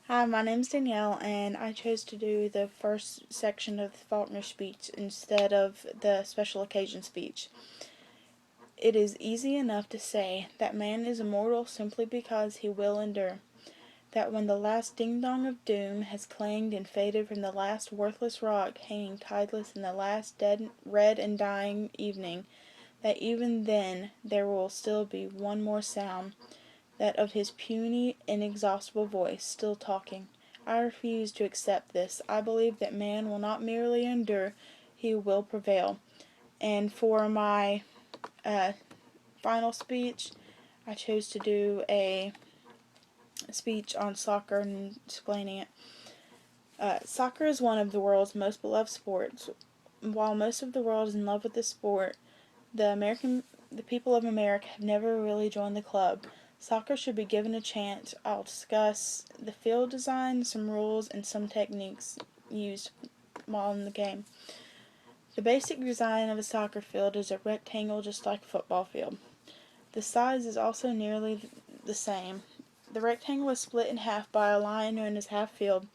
Hi, my name's Danielle, and I chose to do the first section of the Faulkner speech instead of the special occasion speech. It is easy enough to say that man is immortal simply because he will endure, that when the last ding-dong of doom has clanged and faded from the last worthless rock hanging tideless in the last dead, red and dying evening, that even then there will still be one more sound, that of his puny, inexhaustible voice, still talking. I refuse to accept this. I believe that man will not merely endure, he will prevail. And for my uh, final speech, I chose to do a speech on soccer and explaining it. Soccer is one of the world's most beloved sports. While most of the world is in love with this sport, the people of America have never really joined the club. Soccer should be given a chance. I'll discuss the field design, some rules, and some techniques used while in the game. The basic design of a soccer field is a rectangle just like a football field. The size is also nearly the same. The rectangle is split in half by a line known as half field.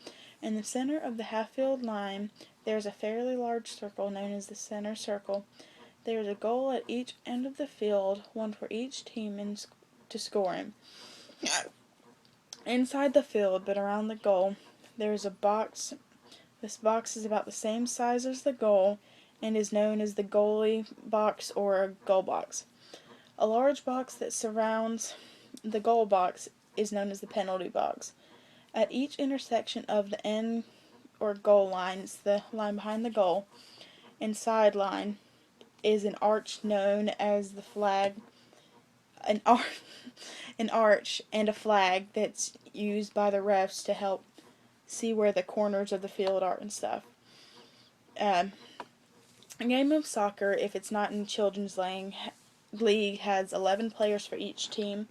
In the center of the half field line, there is a fairly large circle known as the center circle. There is a goal at each end of the field, one for each team to score in. Inside the field, but around the goal, there is a box. This box is about the same size as the goal and is known as the goalie box or a goal box. A large box that surrounds the goal box is known as the penalty box. At each intersection of the end or goal lines, the line behind the goal, and sideline, is an arch known as the flag. An, ar- an arch and a flag that's used by the refs to help see where the corners of the field are and stuff. Um, a game of soccer, if it's not in children's league, has 11 players for each team.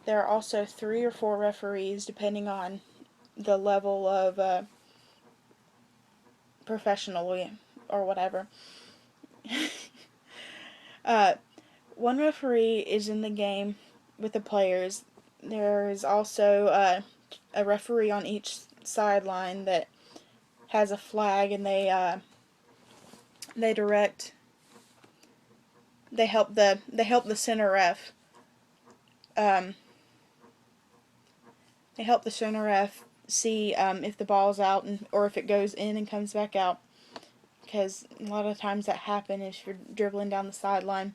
There are also 3 or 4 referees depending on the level of professional or whatever. uh, One referee is in the game with the players. There is also a referee on each sideline that has a flag, and they direct. They help the center ref. Um, they help the center ref see if the ball's out or if it goes in and comes back out. Because a lot of times that happens if you're dribbling down the sideline.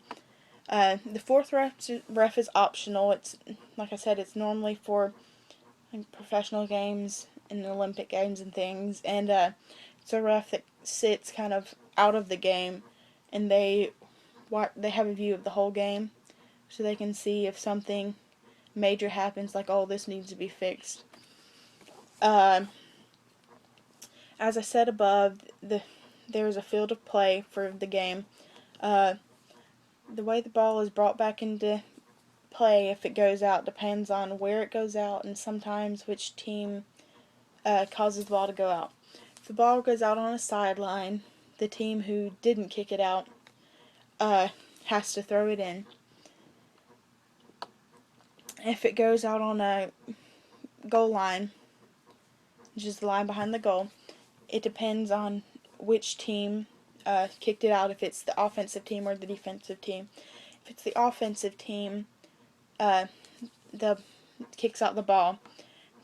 The fourth ref is optional. It's like I said, it's normally for professional games and Olympic games and things, and it's a ref that sits kind of out of the game, and they have a view of the whole game, so they can see if something major happens, like oh this needs to be fixed. Uh, as I said above, there is a field of play for the game. Uh, the way the ball is brought back into play, if it goes out, depends on where it goes out and sometimes which team causes the ball to go out. If the ball goes out on a sideline, the team who didn't kick it out has to throw it in. If it goes out on a goal line, which is the line behind the goal, it depends on which team kicked it out, if it's the offensive team or the defensive team. If it's the offensive team, uh, the kicks out the ball.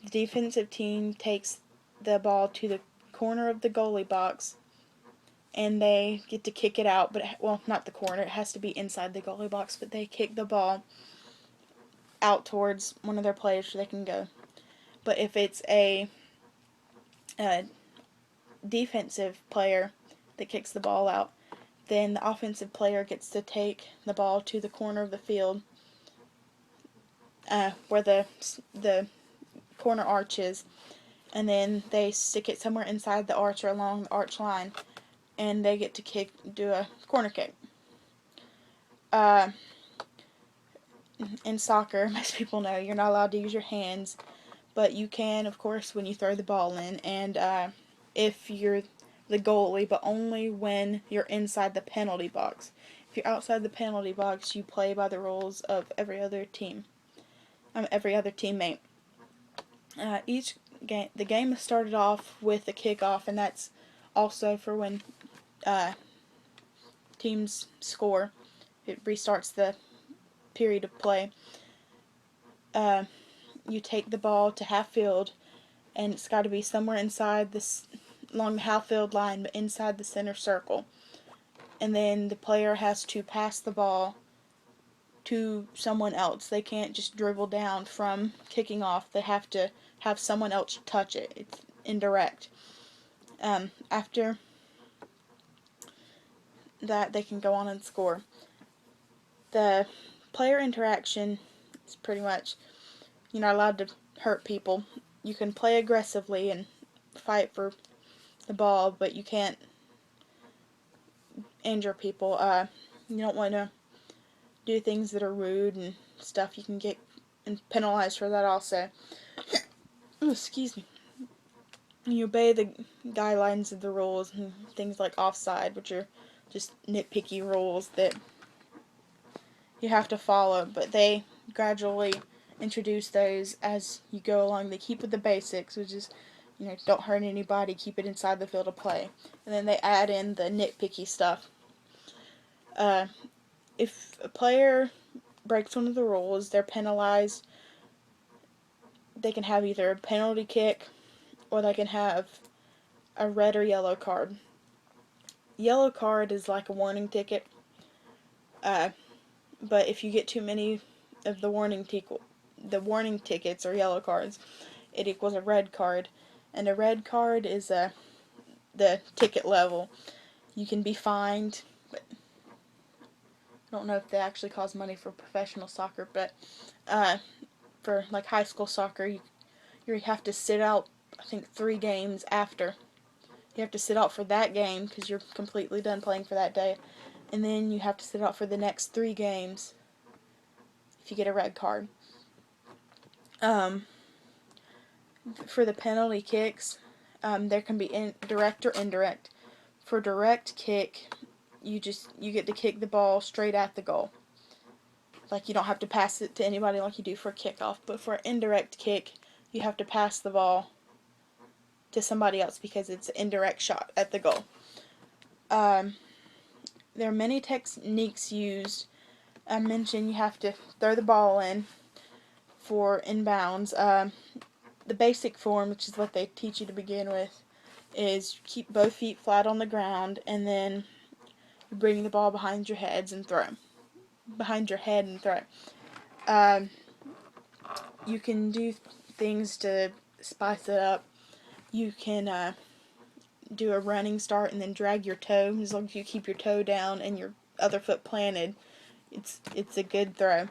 The defensive team takes the ball to the corner of the goalie box, and they get to kick it out. But well, not the corner; it has to be inside the goalie box. But they kick the ball out towards one of their players so they can go. But if it's a defensive player that kicks the ball out, then the offensive player gets to take the ball to the corner of the field where the corner arch is, and then they stick it somewhere inside the arch or along the arch line, and they get to do a corner kick. Uh, in soccer, most people know you're not allowed to use your hands, but you can, of course, when you throw the ball in, and if you're the goalie, but only when you're inside the penalty box. If you're outside the penalty box, you play by the rules of every other team, every other teammate. Each the game is started off with a kickoff, and that's also for when teams score. It restarts the period of play. You take the ball to half field, and it's got to be somewhere inside this along the half field line, but inside the center circle. And then the player has to pass the ball to someone else. They can't just dribble down from kicking off. They have to have someone else touch it. It's indirect. After that, they can go on and score. The player interaction is pretty much, you're not allowed to hurt people. You can play aggressively and fight for the ball, but you can't injure people. You don't want to do things that are rude and stuff. You can get penalized for that also. Ooh, excuse me. You obey the guidelines of the rules and things like offside, which are just nitpicky rules that you have to follow, but they gradually introduce those as you go along. They keep with the basics, which is, don't hurt anybody, keep it inside the field of play. And then they add in the nitpicky stuff. If a player breaks one of the rules, they're penalized. They can have either a penalty kick or they can have a red or yellow card. Yellow card is like a warning ticket, but if you get too many of the warning tickets or yellow cards, it equals a red card, and a red card is the ticket level. You can be fined, but I don't know if they actually cost money for professional soccer, but for like high school soccer, you have to sit out, I think, 3 games after. You have to sit out for that game because you're completely done playing for that day, and then you have to sit out for the next 3 games if you get a red card. For the penalty kicks, there can be direct or indirect. For direct kick, you get to kick the ball straight at the goal. Like, you don't have to pass it to anybody like you do for a kickoff. But for an indirect kick, you have to pass the ball to somebody else because it's an indirect shot at the goal. There are many techniques used. I mentioned you have to throw the ball in for inbounds. The basic form, which is what they teach you to begin with, is keep both feet flat on the ground, and then bring the ball behind your head and throw. You can do things to spice it up. You can do a running start and then drag your toe. As long as you keep your toe down and your other foot planted, it's a good throw.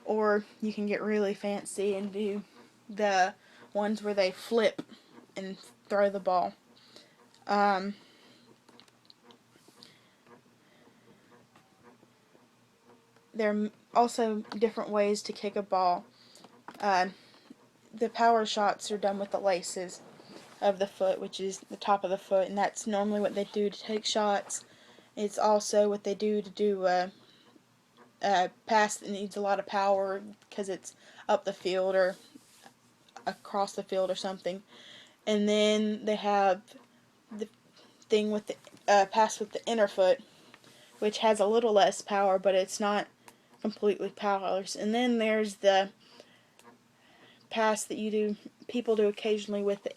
Or you can get really fancy and do the ones where they flip and throw the ball. There are also different ways to kick a ball. The power shots are done with the laces of the foot, which is the top of the foot, and that's normally what they do to take shots. It's also what they do to do a pass that needs a lot of power because it's up the field or across the field or something. And then they have the thing with the pass with the inner foot, which has a little less power, but it's not completely powerless. And then there's the pass that people do occasionally with the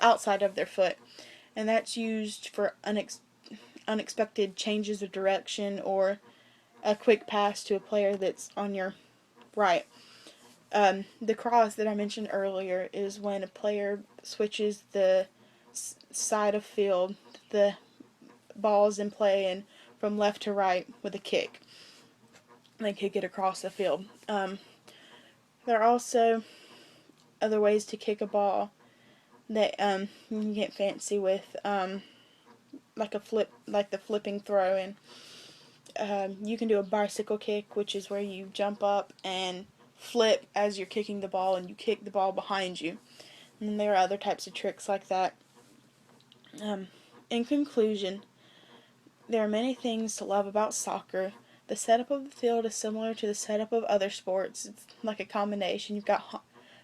outside of their foot, and that's used for unexpected changes of direction or a quick pass to a player that's on your right. The cross that I mentioned earlier is when a player switches the side of field, the ball's in play, and from left to right with a kick. They kick it across the field. There are also other ways to kick a ball that you can get fancy with, like the flipping throw, and you can do a bicycle kick, which is where you jump up and flip as you're kicking the ball, and you kick the ball behind you. And there are other types of tricks like that. In conclusion, there are many things to love about soccer. The setup of the field is similar to the setup of other sports. It's like a combination. You've got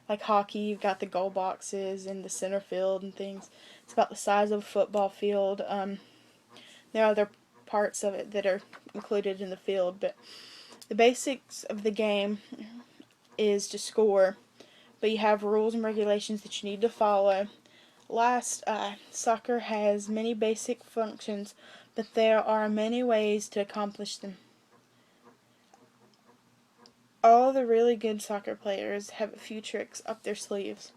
Like hockey, you've got the goal boxes and the center field and things. It's about the size of a football field. There are other parts of it that are included in the field, but the basics of the game is to score, but you have rules and regulations that you need to follow. Last, soccer has many basic functions, but there are many ways to accomplish them. All the really good soccer players have a few tricks up their sleeves.